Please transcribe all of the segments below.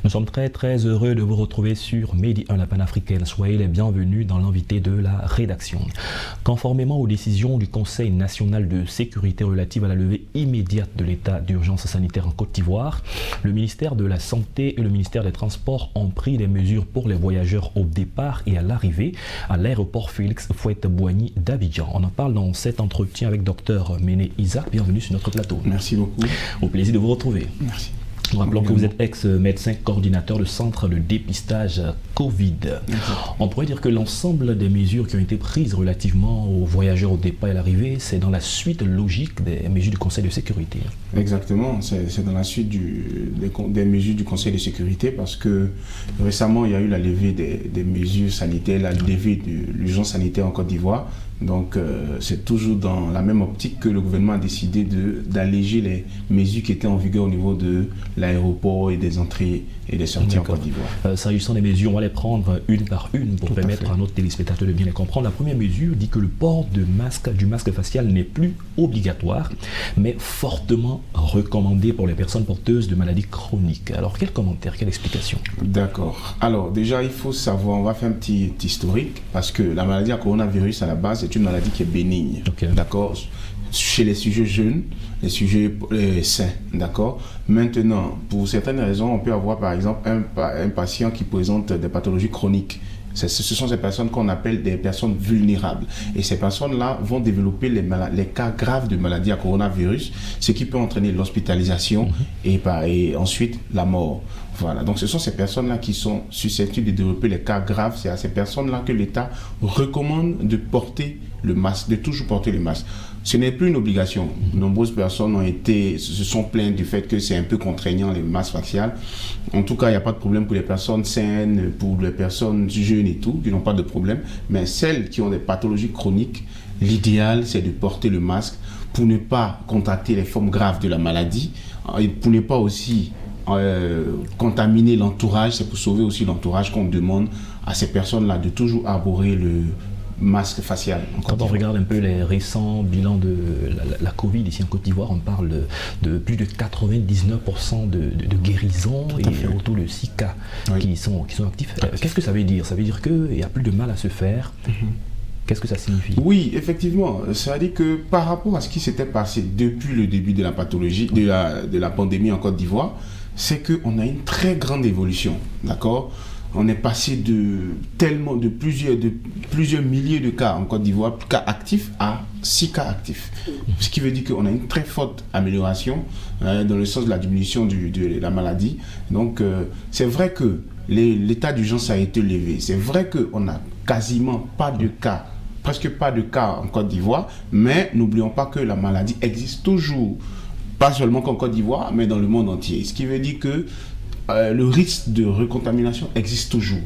Nous sommes très heureux de vous retrouver sur Medi 1 la panafricaine. Soyez les bienvenus dans l'invité de la rédaction. Conformément aux décisions du Conseil national de sécurité relative à la levée immédiate de l'état d'urgence sanitaire en Côte d'Ivoire, le ministère de la Santé et le ministère des Transports ont pris des mesures pour les voyageurs au départ et à l'arrivée à l'aéroport Félix Houphouët-Boigny d'Abidjan. On en parle dans cet entretien avec Dr Méné Isaac. Bienvenue sur notre plateau. Merci beaucoup. Au plaisir de vous retrouver. Merci. Nous rappelons que vous êtes ex-médecin coordinateur du centre de dépistage Covid. On pourrait dire que l'ensemble des mesures qui ont été prises relativement aux voyageurs au départ et à l'arrivée, c'est dans la suite logique des mesures du Conseil de sécurité. Exactement, c'est dans la suite des mesures du Conseil de sécurité parce que récemment, il y a eu la levée des mesures sanitaires, la levée de l'urgence sanitaire en Côte d'Ivoire. Donc, c'est toujours dans la même optique que le gouvernement a décidé d'alléger les mesures qui étaient en vigueur au niveau de l'aéroport et des entrées et des sorties en Côte d'Ivoire. S'agissant des mesures, on va les prendre une par une pour permettre à notre téléspectateur de bien les comprendre. La première mesure dit que le port du masque facial n'est plus obligatoire, mais fortement recommandé pour les personnes porteuses de maladies chroniques. Alors, quel commentaire, quelle explication? D'accord. Alors, déjà, il faut savoir, on va faire un petit historique, parce que la maladie à coronavirus, à la base, c'est une maladie qui est bénigne. Okay. D'accord. Chez les sujets jeunes, les sujets sains, d'accord. Maintenant, pour certaines raisons, on peut avoir par exemple un patient qui présente des pathologies chroniques. Ce sont ces personnes qu'on appelle des personnes vulnérables. Et ces personnes-là vont développer les cas graves de maladie à coronavirus, ce qui peut entraîner l'hospitalisation et ensuite la mort. Voilà, donc ce sont ces personnes-là qui sont susceptibles de développer les cas graves. C'est à ces personnes-là que l'État recommande de porter le masque, de toujours porter le masque. Ce n'est plus une obligation. Nombreuses personnes se sont plaintes du fait que c'est un peu contraignant les masques faciales. En tout cas, il n'y a pas de problème pour les personnes saines, pour les personnes jeunes et tout, qui n'ont pas de problème. Mais celles qui ont des pathologies chroniques, l'idéal, c'est de porter le masque pour ne pas contracter les formes graves de la maladie et pour ne pas aussi contaminer l'entourage. C'est pour sauver aussi l'entourage qu'on demande à ces personnes-là de toujours arborer le masque facial. Quand on regarde un peu les récents bilans de la Covid ici en Côte d'Ivoire, on parle de plus de 99% de guérisons et autour de 6 cas qui sont actifs. Qu'est-ce que ça veut dire? Ça veut dire qu'il n'y a plus de mal à se faire. Qu'est-ce que ça signifie? Oui, effectivement. Ça veut dire que par rapport à ce qui s'était passé depuis le début de la pathologie, de la pandémie en Côte d'Ivoire, c'est qu'on a une très grande évolution. D'accord? On est passé de plusieurs milliers de cas en Côte d'Ivoire, cas actifs, à 6 cas actifs. Ce qui veut dire qu'on a une très forte amélioration dans le sens de la diminution de la maladie. Donc, c'est vrai que l'état d'urgence a été levé. C'est vrai qu'on n'a quasiment pas de cas, presque pas de cas en Côte d'Ivoire, mais n'oublions pas que la maladie existe toujours, pas seulement qu'en Côte d'Ivoire, mais dans le monde entier. Ce qui veut dire que le risque de recontamination existe toujours.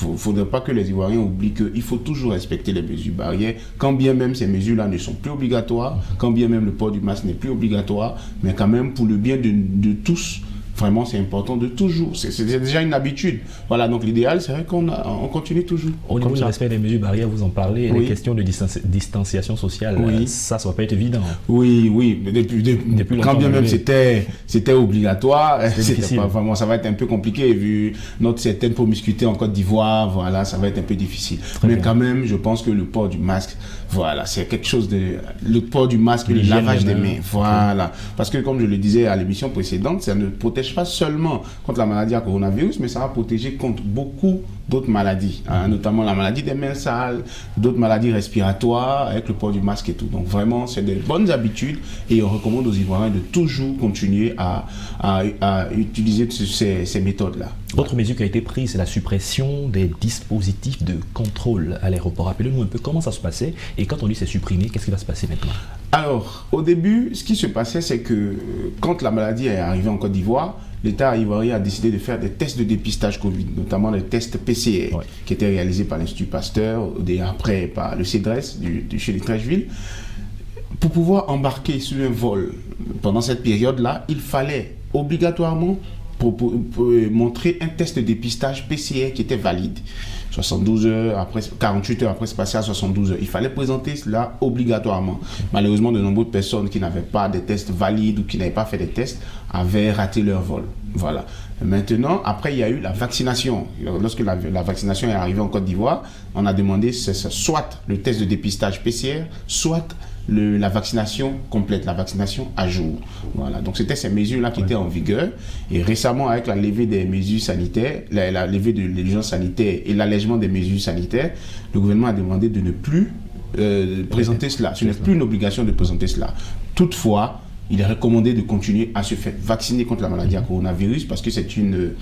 Il ne faudrait pas que les Ivoiriens oublient qu'il faut toujours respecter les mesures barrières, quand bien même ces mesures-là ne sont plus obligatoires, quand bien même le port du masque n'est plus obligatoire, mais quand même pour le bien de tous, vraiment c'est important de toujours, c'est déjà une habitude. Voilà, donc l'idéal c'est vrai qu'on continue toujours. Au niveau du respect des mesures barrières, vous en parlez, les questions de distanciation sociale, ça ne va pas être évident. Oui, depuis quand bien même c'était obligatoire, c'était pas vraiment, ça va être un peu compliqué vu notre certaine promiscuité en Côte d'Ivoire, voilà, ça va être un peu difficile. Mais quand même, je pense que le port du masque, voilà, c'est quelque chose le port du masque, le lavage des mains, voilà. Parce que comme je le disais à l'émission précédente, ça ne protège pas seulement contre la maladie à coronavirus, mais ça va protéger contre beaucoup d'autres maladies, notamment la maladie des mains sales, d'autres maladies respiratoires avec le port du masque et tout. Donc vraiment, c'est des bonnes habitudes et on recommande aux Ivoiriens de toujours continuer à utiliser ces méthodes-là. Autre mesure qui a été prise, c'est la suppression des dispositifs de contrôle à l'aéroport. Rappelez-nous un peu comment ça se passait et quand on dit c'est supprimé, qu'est-ce qui va se passer maintenant? Alors, au début, ce qui se passait, c'est que quand la maladie est arrivée en Côte d'Ivoire, l'État ivoirien a décidé de faire des tests de dépistage Covid, notamment les tests PCR, qui étaient réalisés par l'Institut Pasteur, et après par le CEDRES chez les Trècheville. Pour pouvoir embarquer sur un vol pendant cette période-là, il fallait obligatoirement pour montrer un test de dépistage PCR qui était valide. 72 heures, après 48 heures, après c'est passé à 72 heures. Il fallait présenter cela obligatoirement. Malheureusement, de nombreuses personnes qui n'avaient pas des tests valides ou qui n'avaient pas fait des tests avaient raté leur vol. Voilà. Maintenant, après, il y a eu la vaccination. Lorsque la vaccination est arrivée en Côte d'Ivoire, on a demandé soit le test de dépistage PCR, soit la vaccination complète, la vaccination à jour. Voilà. Donc, c'était ces mesures-là qui étaient en vigueur. Et récemment, avec la levée des mesures sanitaires, la levée de l'urgence sanitaire et l'allègement des mesures sanitaires, le gouvernement a demandé de ne plus présenter cela. Ce n'est plus une obligation de présenter cela. Toutefois, il est recommandé de continuer à se faire vacciner contre la maladie à coronavirus parce que c'est une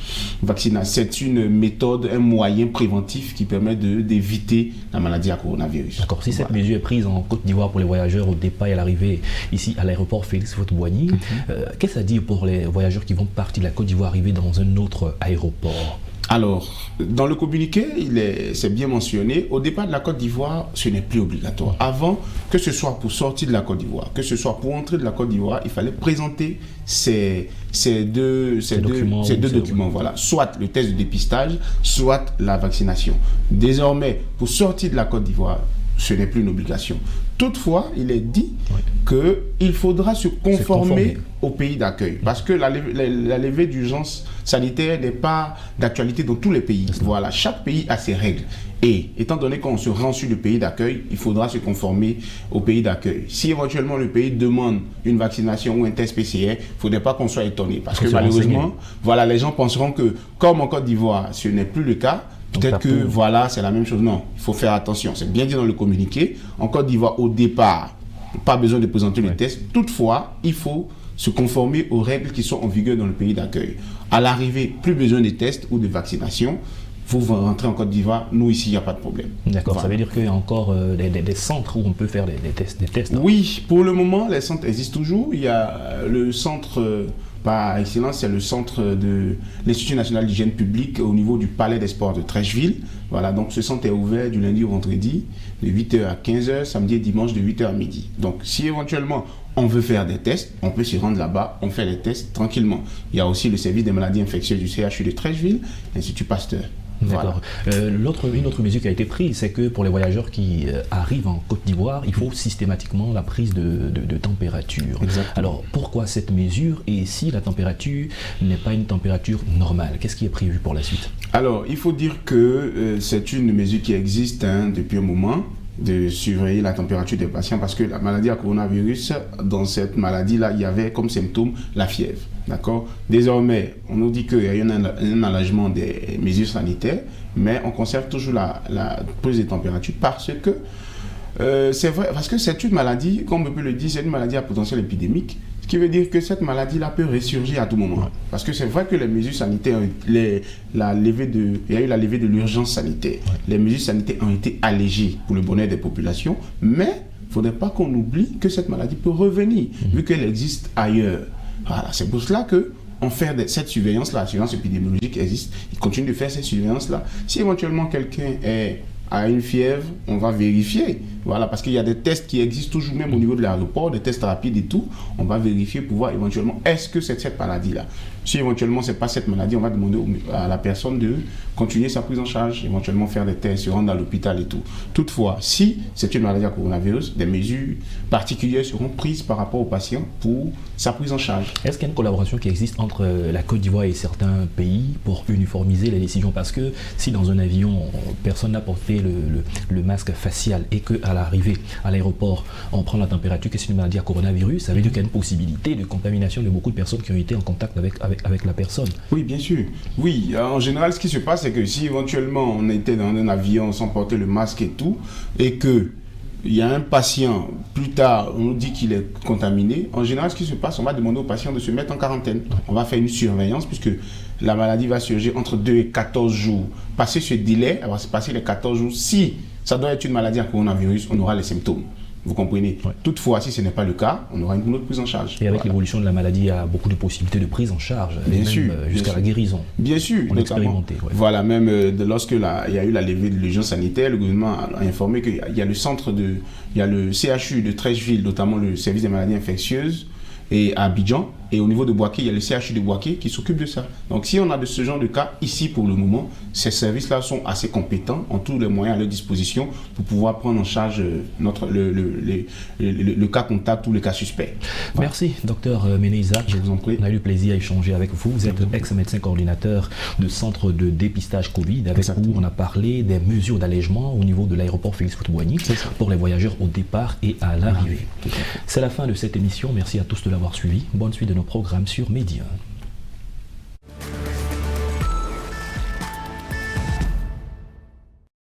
méthode, un moyen préventif qui permet d'éviter la maladie à coronavirus. D'accord. Si cette mesure est prise en Côte d'Ivoire pour les voyageurs au départ et à l'arrivée ici à l'aéroport Félix Houphouët-Boigny, qu'est-ce que ça dit pour les voyageurs qui vont partir de la Côte d'Ivoire arriver dans un autre aéroport? Alors, dans le communiqué, c'est bien mentionné, au départ de la Côte d'Ivoire, ce n'est plus obligatoire. Avant, que ce soit pour sortir de la Côte d'Ivoire, que ce soit pour entrer de la Côte d'Ivoire, il fallait présenter ces deux documents. Voilà. Soit le test de dépistage, soit la vaccination. Désormais, pour sortir de la Côte d'Ivoire, ce n'est plus une obligation. Toutefois, il est dit qu'il faudra se conformer au pays d'accueil. Parce que la levée d'urgence sanitaire n'est pas d'actualité dans tous les pays. Voilà, chaque pays a ses règles. Et étant donné qu'on se rend sur le pays d'accueil, il faudra se conformer au pays d'accueil. Si éventuellement le pays demande une vaccination ou un test PCR, il ne faudrait pas qu'on soit étonné. Parce que malheureusement, voilà, les gens penseront que comme en Côte d'Ivoire, ce n'est plus le cas. Peut-être que voilà, c'est la même chose. Non, il faut faire attention. C'est bien dit dans le communiqué. En Côte d'Ivoire, au départ, pas besoin de présenter le test. Toutefois, il faut se conformer aux règles qui sont en vigueur dans le pays d'accueil. À l'arrivée, plus besoin de tests ou de vaccination. Vous rentrez en Côte d'Ivoire, nous ici, il n'y a pas de problème. D'accord, voilà. Ça veut dire qu'il y a encore des centres où on peut faire des tests. Oui, pour le moment, les centres existent toujours. Il y a le centre... par excellence, c'est le centre de l'Institut national d'hygiène publique au niveau du Palais des Sports de Treichville. Voilà, donc ce centre est ouvert du lundi au vendredi, de 8h à 15h, samedi et dimanche de 8h à midi. Donc si éventuellement on veut faire des tests, on peut s'y rendre là-bas, on fait les tests tranquillement. Il y a aussi le service des maladies infectieuses du CHU de Treichville, l'Institut Pasteur. D'accord. Voilà. Une autre mesure qui a été prise, c'est que pour les voyageurs qui arrivent en Côte d'Ivoire, il faut systématiquement la prise de température. Exactement. Alors, pourquoi cette mesure? Et si la température n'est pas une température normale, qu'est-ce qui est prévu pour la suite? Alors, il faut dire que c'est une mesure qui existe depuis un moment, de surveiller la température des patients parce que la maladie à coronavirus, dans cette maladie-là, il y avait comme symptôme la fièvre. D'accord? Désormais, on nous dit qu'il y a eu un allègement des mesures sanitaires, mais on conserve toujours la prise de température parce que c'est vrai, parce que c'est une maladie, comme on peut le dire, c'est une maladie à potentiel épidémique. Ce qui veut dire que cette maladie-là peut ressurgir à tout moment. Parce que c'est vrai que les mesures sanitaires, il y a eu la levée de l'urgence sanitaire. Les mesures sanitaires ont été allégées pour le bonheur des populations, mais il ne faudrait pas qu'on oublie que cette maladie peut revenir, vu qu'elle existe ailleurs. Voilà, c'est pour cela que on fait cette surveillance-là, la surveillance épidémiologique existe, il continue de faire cette surveillance-là. Si éventuellement quelqu'un a une fièvre, on va vérifier. Voilà, parce qu'il y a des tests qui existent toujours même au niveau de l'aéroport, des tests rapides et tout. On va vérifier pour voir éventuellement est-ce que c'est cette maladie-là. Si éventuellement c'est pas cette maladie, on va demander à la personne de continuer sa prise en charge, éventuellement faire des tests, se rendre à l'hôpital et tout. Toutefois, si c'est une maladie à coronavirus, des mesures particulières seront prises par rapport au patient pour sa prise en charge. Est-ce qu'il y a une collaboration qui existe entre la Côte d'Ivoire et certains pays pour uniformiser les décisions? Parce que si dans un avion, personne n'a porté le masque facial et qu'à l'arrivée à l'aéroport, on prend la température, que c'est une maladie à coronavirus, ça veut dire qu'il y a une possibilité de contamination de beaucoup de personnes qui ont été en contact avec la personne. Oui, bien sûr. Oui, en général, ce qui se passe, c'est que si éventuellement on était dans un avion sans porter le masque et tout, et que il y a un patient, plus tard, on nous dit qu'il est contaminé, en général, ce qui se passe, on va demander au patient de se mettre en quarantaine. On va faire une surveillance, puisque la maladie va surgir entre 2 et 14 jours. Passer ce délai, passer les 14 jours, si ça doit être une maladie à coronavirus, on aura les symptômes. Vous comprenez? Toutefois, si ce n'est pas le cas, on aura une autre prise en charge. Et avec l'évolution de la maladie, il y a beaucoup de possibilités de prise en charge, bien sûr, jusqu'à la guérison. Bien sûr, on expérimenté. Voilà, même lorsque il y a eu la levée de l'urgence sanitaire, le gouvernement a informé qu'il y a le CHU de Treichville, notamment le service des maladies infectieuses, et à Abidjan, Et au niveau de Boaké, il y a le CHU de Boaké qui s'occupe de ça. Donc si on a de ce genre de cas ici pour le moment, ces services-là sont assez compétents, ont tous les moyens à leur disposition pour pouvoir prendre en charge le cas contact ou le cas suspect. Voilà. Merci, docteur Méné Isaac. Je vous en prie. On a eu le plaisir à échanger avec vous. Vous êtes ex-médecin coordinateur de centre de dépistage Covid. Avec vous, on a parlé des mesures d'allègement au niveau de l'aéroport Félix Houphouët-Boigny pour les voyageurs au départ et à l'arrivée. C'est la fin de cette émission. Merci à tous de l'avoir suivi. Bonne suite de nos programmes sur Média 1.